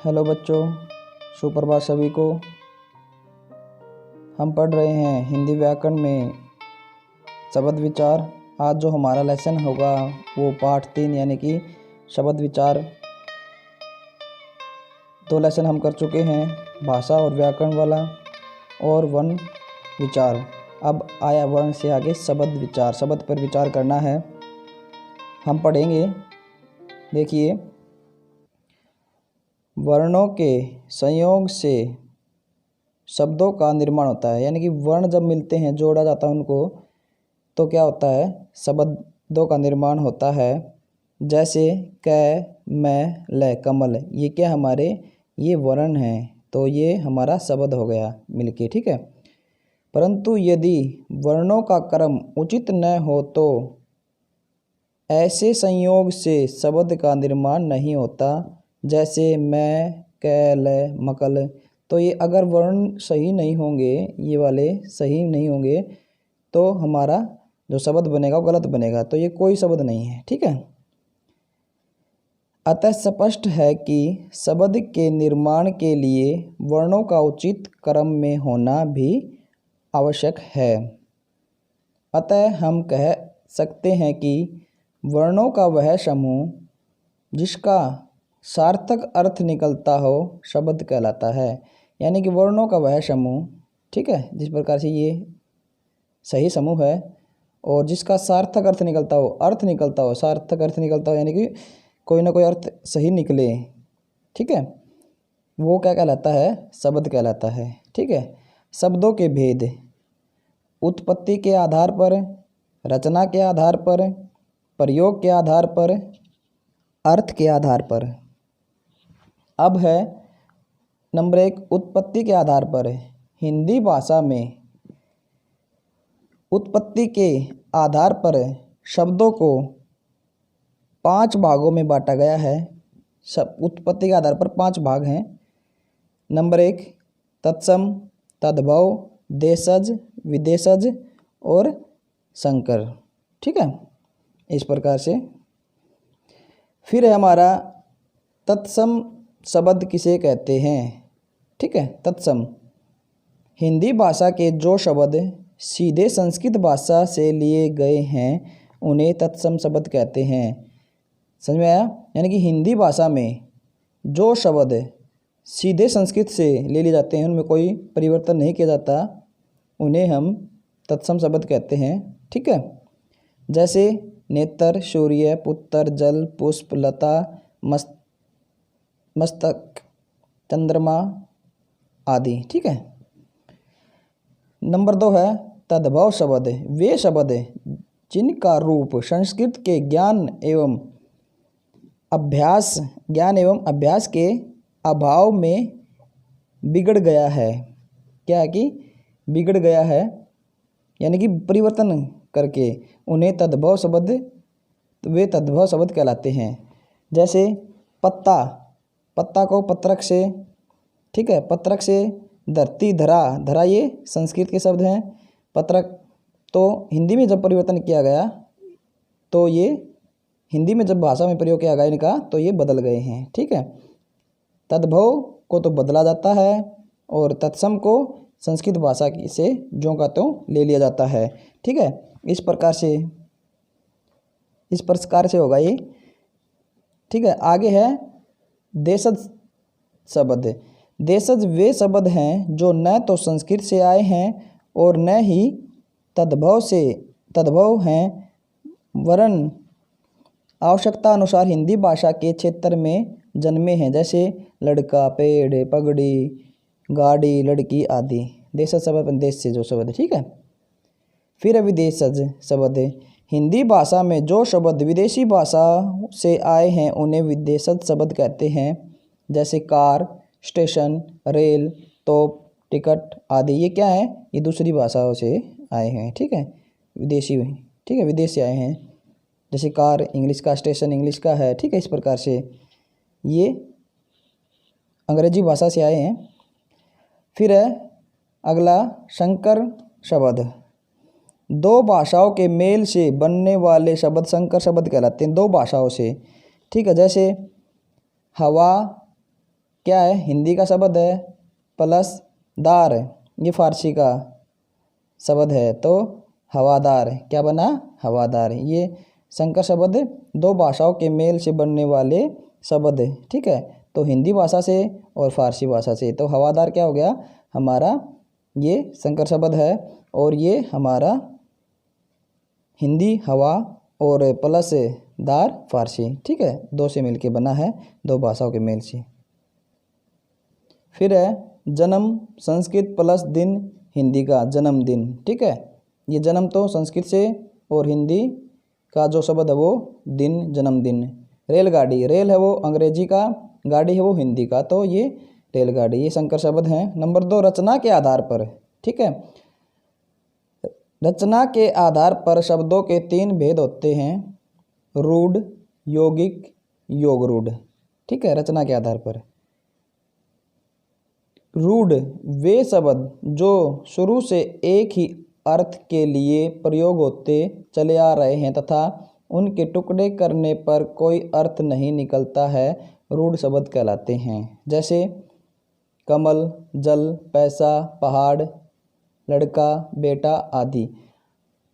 Hello बच्चों, सुप्रभात सभी को। हम पढ़ रहे हैं हिंदी व्याकरण में शब्द विचार। आज जो हमारा लेसन होगा वो पाठ 3 यानी कि शब्द विचार। 2 लेसन हम कर चुके हैं, भाषा और व्याकरण वाला और वर्ण विचार। अब आया वर्ण से आगे शब्द विचार। शब्द पर विचार करना है, हम पढ़ेंगे। देखिए, वर्णों के संयोग से शब्दों का निर्माण होता है। यानी कि वर्ण जब मिलते हैं, जोड़ा जाता है उनको, तो क्या होता है, शब्दों का निर्माण होता है। जैसे क, मैं, ल, कमल, ये क्या हमारे ये वर्ण हैं, तो ये हमारा शब्द हो गया मिलके, ठीक है। परंतु यदि वर्णों का क्रम उचित न हो तो ऐसे संयोग से शब्द का निर्माण नहीं होता। जैसे मैं, क, ल, मकल, तो ये अगर वर्ण सही नहीं होंगे, ये वाले सही नहीं होंगे, तो हमारा जो शब्द बनेगा वो गलत बनेगा, तो ये कोई शब्द नहीं है, ठीक है। अतः स्पष्ट है कि शब्द के निर्माण के लिए वर्णों का उचित क्रम में होना भी आवश्यक है। अतः हम कह सकते हैं कि वर्णों का वह समूह जिसका सार्थक अर्थ निकलता हो शब्द कहलाता है। यानी कि वर्णों का वह समूह, ठीक है, जिस प्रकार से ये सही समूह है और जिसका सार्थक अर्थ निकलता हो, सार्थक अर्थ निकलता हो, यानी कि कोई ना कोई अर्थ सही निकले, ठीक है, वो क्या कहलाता है, शब्द कहलाता है, ठीक है। शब्दों के भेद उत्पत्ति के आधार पर, रचना के आधार पर, प्रयोग के आधार पर, अर्थ के आधार पर। अब है नंबर 1, उत्पत्ति के आधार पर। हिंदी भाषा में उत्पत्ति के आधार पर शब्दों को 5 भागों में बांटा गया है। उत्पत्ति के आधार पर 5 भाग हैं। नंबर 1, तत्सम, तद्भव, देशज, विदेशज और संकर, ठीक है, इस प्रकार से। फिर है हमारा तत्सम शब्द किसे कहते हैं, ठीक है। तत्सम हिंदी भाषा के जो शब्द सीधे संस्कृत भाषा से लिए गए हैं उन्हें तत्सम शब्द कहते हैं। समझ में आया? यानी कि हिंदी भाषा में जो शब्द सीधे संस्कृत से ले लिए जाते हैं, उनमें कोई परिवर्तन नहीं किया जाता, उन्हें हम तत्सम शब्द कहते हैं, ठीक है। जैसे नेत्र, सूर्य, पुत्र, जल, पुष्प, लता, मस्तक, चंद्रमा आदि, ठीक है। नंबर 2 है तद्भव शब्द। वे शब्द जिनका रूप संस्कृत के ज्ञान एवं अभ्यास के अभाव में बिगड़ गया है। क्या है कि बिगड़ गया है, यानी कि परिवर्तन करके उन्हें तद्भव शब्द, वे तद्भव शब्द कहलाते हैं। जैसे पत्ता को पत्रक से, ठीक है, पत्रक से धरती, धरा ये संस्कृत के शब्द हैं। पत्रक तो हिंदी में जब परिवर्तन किया गया, तो ये हिंदी में जब भाषा में प्रयोग किया गया इनका, तो ये बदल गए हैं, ठीक है। तद्भव को तो बदला जाता है और तत्सम को संस्कृत भाषा से ज्यों का त्यों ले लिया जाता है, ठीक है। इस प्रकार से होगा ये, ठीक है। आगे है देशज शब्द। देशज वे शब्द हैं जो न तो संस्कृत से आए हैं और न ही तद्भव हैं, वरन आवश्यकता अनुसार हिंदी भाषा के क्षेत्र में जन्मे हैं। जैसे लड़का, पेड़, पगड़ी, गाड़ी, लड़की आदि। देशज शब्द देश से जो शब्द है, ठीक है। फिर विदेशज शब्द। हिंदी भाषा में जो शब्द विदेशी भाषा से आए हैं उन्हें विदेशज शब्द कहते हैं। जैसे कार, स्टेशन, रेल, तोप, टिकट आदि। ये क्या है, ये दूसरी भाषाओं से आए हैं, ठीक है, विदेशी, ठीक है, विदेश से आए हैं। जैसे कार इंग्लिश का, स्टेशन इंग्लिश का है, ठीक है। इस प्रकार से ये अंग्रेजी भाषा से आए हैं। फिर है अगला संकर शब्द। 2 भाषाओं के मेल से बनने वाले शब्द संकर शब्द कहलाते हैं, 2 भाषाओं से, ठीक है। जैसे हवा क्या है, हिंदी का शब्द है प्लस दार, ये फारसी का शब्द है, तो हवादार क्या बना, हवादार। ये संकर शब्द दो भाषाओं के मेल से बनने वाले शब्द है, ठीक है। तो हिंदी भाषा से और फारसी भाषा से, तो हवादार क्या हो गया हमारा, ये संकर शब्द है, और ये हमारा हिंदी हवा और प्लस दार फारसी, ठीक है, दो से मिलके बना है, दो भाषाओं के मेल से। फिर है जन्म, संस्कृत प्लस दिन, हिंदी का जन्मदिन, ठीक है। ये जन्म तो संस्कृत से और हिंदी का जो शब्द है वो दिन, जन्मदिन। रेलगाड़ी, रेल है वो अंग्रेजी का, गाड़ी है वो हिंदी का, तो ये रेलगाड़ी, ये संकर शब्द हैं। नंबर 2 रचना के आधार पर, ठीक है। रचना के आधार पर शब्दों के 3 भेद होते हैं, रूढ़, यौगिक, योग रूढ़, ठीक है। रचना के आधार पर रूढ़ वे शब्द जो शुरू से एक ही अर्थ के लिए प्रयोग होते चले आ रहे हैं तथा उनके टुकड़े करने पर कोई अर्थ नहीं निकलता है, रूढ़ शब्द कहलाते हैं। जैसे कमल, जल, पैसा, पहाड़, लड़का, बेटा आदि।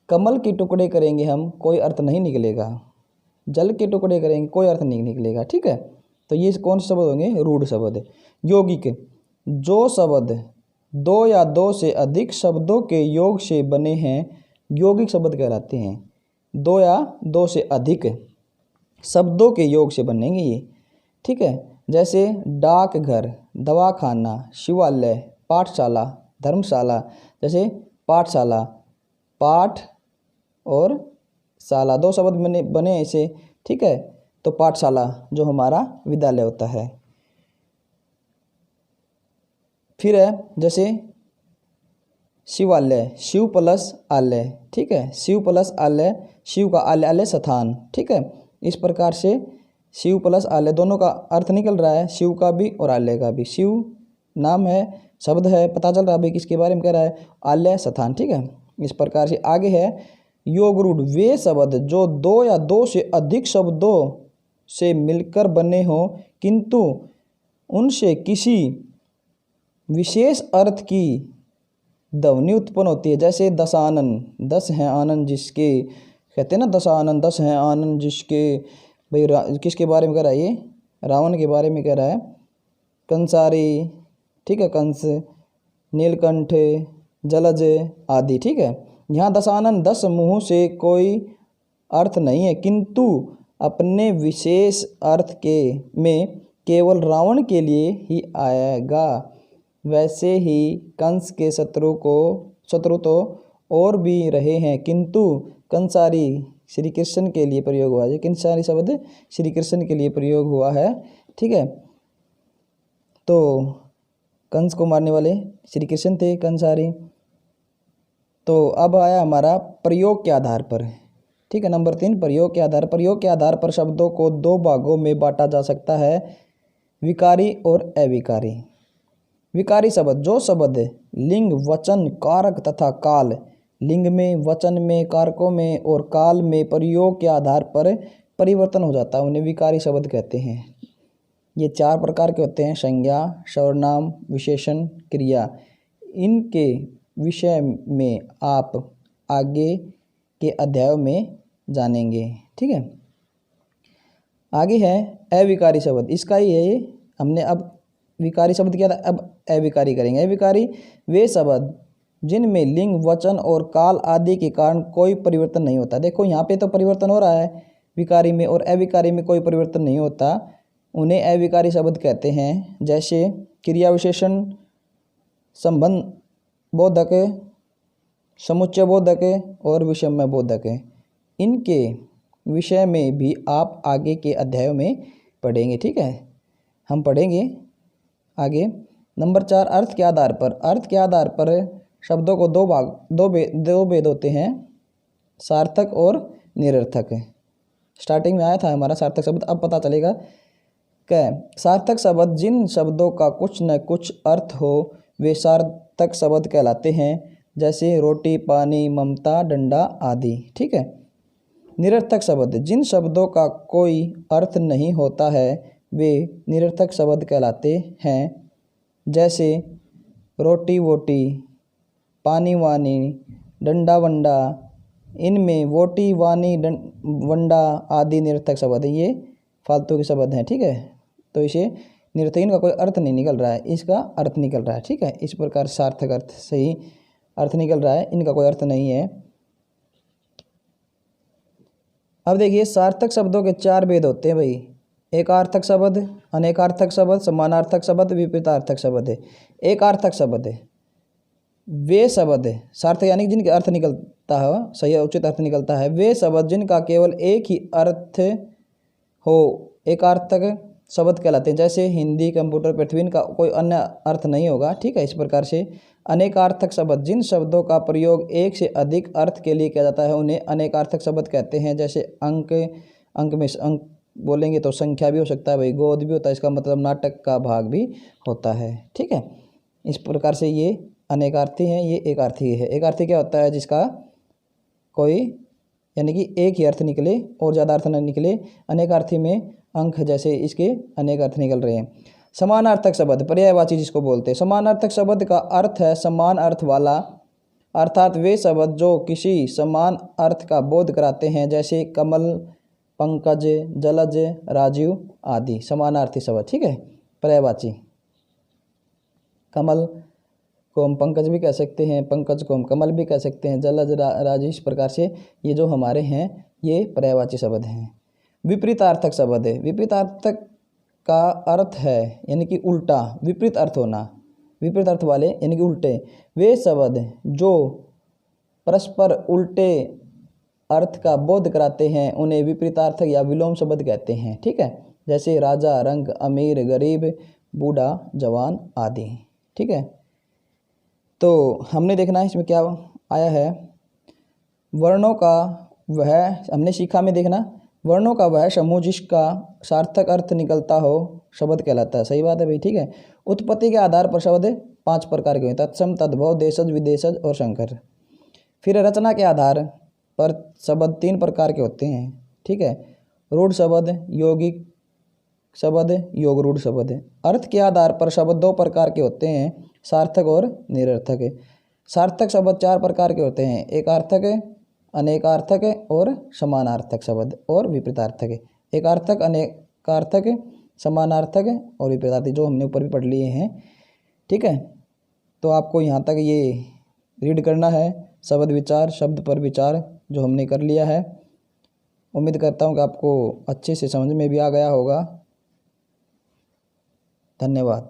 कमल के टुकड़े करेंगे हम, कोई अर्थ नहीं निकलेगा। जल के टुकड़े करेंगे, कोई अर्थ नहीं निकलेगा, ठीक है। तो ये कौन से शब्द होंगे, रूढ़ शब्द। यौगिक जो शब्द 2 या 2 से अधिक शब्दों के योग से बने हैं, यौगिक शब्द कहलाते हैं। 2 या 2 से अधिक शब्दों के योग से बनेंगे ये, ठीक है। जैसे डाकघर, दवाखाना, शिवालय, पाठशाला, धर्मशाला। जैसे पाठशाला, पाठ और शाला 2 शब्द बने ऐसे, ठीक है। तो पाठशाला जो हमारा विद्यालय होता है। फिर है जैसे शिवालय, शिव प्लस आलय, ठीक है। शिव प्लस आलय, शिव का आलय, आलय स्थान, ठीक है। इस प्रकार से शिव प्लस आलय दोनों का अर्थ निकल रहा है, शिव का भी और आलय का भी। शिव नाम है, शब्द है, पता चल रहा है भाई किसके बारे में कह रहा है, आलय स्थान, ठीक है। इस प्रकार से आगे है योग रूढ़ वे शब्द जो 2 या 2 से अधिक शब्दों से मिलकर बने हों किंतु उनसे किसी विशेष अर्थ की ध्वनि उत्पन्न होती है। जैसे दशानन, 10 हैं आनंद जिसके, कहते हैं ना दशानन, 10 हैं आनंद जिसके। भाई किसके बारे में कह रहा है ये, रावण के बारे में कह रहा है। कंसारी, ठीक है, कंस, नीलकंठ, जलज आदि, ठीक है। यहाँ दशानन 10 मुँह से कोई अर्थ नहीं है किंतु अपने विशेष अर्थ के में केवल रावण के लिए ही आएगा। वैसे ही कंस के शत्रु तो और भी रहे हैं किंतु कंसारी श्री कृष्ण के लिए प्रयोग हुआ है। कंसारी शब्द श्री कृष्ण के लिए प्रयोग हुआ है, ठीक है। तो कंस को मारने वाले श्री कृष्ण थे कंसारी। तो अब आया हमारा प्रयोग के आधार पर, ठीक है। नंबर 3 प्रयोग के आधार। प्रयोग के आधार पर शब्दों को 2 भागों में बांटा जा सकता है, विकारी और अविकारी। विकारी शब्द जो शब्द लिंग, वचन, कारक तथा काल, लिंग में, वचन में, कारकों में और काल में प्रयोग के आधार पर परिवर्तन हो जाता है, उन्हें विकारी शब्द कहते हैं। ये 4 प्रकार के होते हैं, संज्ञा, सर्वनाम, विशेषण, क्रिया। इनके विषय में आप आगे के अध्यायों में जानेंगे, ठीक है। आगे है अविकारी शब्द, इसका ही है ये। हमने अब विकारी शब्द किया था, अब अविकारी करेंगे। अविकारी वे शब्द जिनमें लिंग, वचन और काल आदि के कारण कोई परिवर्तन नहीं होता। देखो यहाँ पे तो परिवर्तन हो रहा है विकारी में, और अविकारी में कोई परिवर्तन नहीं होता, उन्हें अविकारी शब्द कहते हैं। जैसे क्रिया विशेषण, संबंध बोधक, समुच्चय बोधक और विषम्य बोधक। इनके विषय में भी आप आगे के अध्यायों में पढ़ेंगे, ठीक है। हम पढ़ेंगे आगे। नंबर 4 अर्थ के आधार पर। अर्थ के आधार पर शब्दों को 2 भेद होते हैं, सार्थक और निरर्थक। स्टार्टिंग में आया था हमारा सार्थक शब्द, अब पता चलेगा क्या। सार्थक शब्द जिन शब्दों का कुछ न कुछ अर्थ हो वे सार्थक शब्द कहलाते हैं। जैसे रोटी, पानी, ममता, डंडा आदि, ठीक है। निरर्थक शब्द जिन शब्दों का कोई अर्थ नहीं होता है वे निरर्थक शब्द कहलाते हैं। जैसे रोटी वोटी, पानी वानी, डंडा वंडा। इनमें वोटी वानी वंडा आदि निरर्थक शब्द हैं, ये फालतू के शब्द हैं। ठीक है, तो इसे निरर्थक, इनका कोई अर्थ नहीं निकल रहा है, इसका अर्थ निकल रहा है। ठीक है, इस प्रकार सार्थक अर्थ सही अर्थ निकल रहा है, इनका कोई अर्थ नहीं है। अब देखिए सार्थक शब्दों के 4 भेद होते हैं भाई। एकार्थक शब्द, अनेकार्थक शब्द, समानार्थक शब्द, विपरीतार्थक शब्द है। एकार्थक शब्द है वे शब्द सार्थक यानी जिनके अर्थ निकलता है, सही उचित अर्थ निकलता है, वे शब्द जिनका केवल एक ही अर्थ हो एकार्थक शब्द कहलाते हैं। जैसे हिंदी, कंप्यूटर, पृथ्वी, इनका कोई अन्य अर्थ नहीं होगा। ठीक है, इस प्रकार से अनेकार्थक शब्द, जिन शब्दों का प्रयोग एक से अधिक अर्थ के लिए किया जाता है, उन्हें अनेकार्थक शब्द कहते हैं। जैसे अंक, अंक में अंक बोलेंगे तो संख्या भी हो सकता है भाई, गोद भी होता है, इसका मतलब नाटक का भाग भी होता है। ठीक है, इस प्रकार से ये अनेकार्थी हैं, ये एकार्थी है। एकार्थी क्या होता है? जिसका कोई यानी कि एक ही अर्थ निकले और ज़्यादा अर्थ न निकले। अनेकार्थी में अंक जैसे इसके अनेक अर्थ निकल रहे हैं। समानार्थक शब्द, पर्यायवाची जिसको बोलते हैं। समानार्थक शब्द का अर्थ है समान अर्थ वाला, अर्थात वे शब्द जो किसी समान अर्थ का बोध कराते हैं, जैसे कमल, पंकज, जलज, राजीव आदि समानार्थी शब्द। ठीक है, पर्यायवाची। कमल को हम पंकज भी कह सकते हैं, पंकज को हम कमल भी कह सकते हैं, जलज, राजीव, इस प्रकार से ये जो हमारे हैं ये पर्यायवाची शब्द हैं। विपरीतार्थक शब्द है। विपरीतार्थक का अर्थ है यानी कि उल्टा, विपरीत अर्थ होना, विपरीत अर्थ वाले यानी कि उल्टे। वे शब्द जो परस्पर उल्टे अर्थ का बोध कराते हैं उन्हें विपरीतार्थक या विलोम शब्द कहते हैं। ठीक है, जैसे राजा, रंग, अमीर, गरीब, बूढ़ा, जवान आदि। ठीक है, तो हमने देखना है इसमें क्या आया है। वर्णों का वह, हमने सीखा में देखना, वर्णों का वह समूह जिसका सार्थक अर्थ निकलता हो शब्द कहलाता है। सही बात है भाई। ठीक है, उत्पत्ति के आधार पर शब्द 5 प्रकार के हैं, तत्सम, तद्भव, देशज, विदेशज और संकर। फिर रचना के आधार पर शब्द 3 प्रकार के होते हैं। ठीक है, रूढ़ शब्द, यौगिक शब्द, योग रूढ़ शब्द। अर्थ के आधार पर शब्द 2 प्रकार के होते हैं, सार्थक और निरर्थक। सार्थक शब्द 4 प्रकार के होते हैं, एकार्थक, अनेकार्थक और समानार्थक शब्द और विपरीतार्थक। एकार्थक, अनेकार्थक, समानार्थक और विपरीतार्थक, जो हमने ऊपर भी पढ़ लिए हैं। ठीक है, तो आपको यहाँ तक ये रीड करना है, शब्द विचार, शब्द पर विचार जो हमने कर लिया है। उम्मीद करता हूँ कि आपको अच्छे से समझ में भी आ गया होगा। धन्यवाद।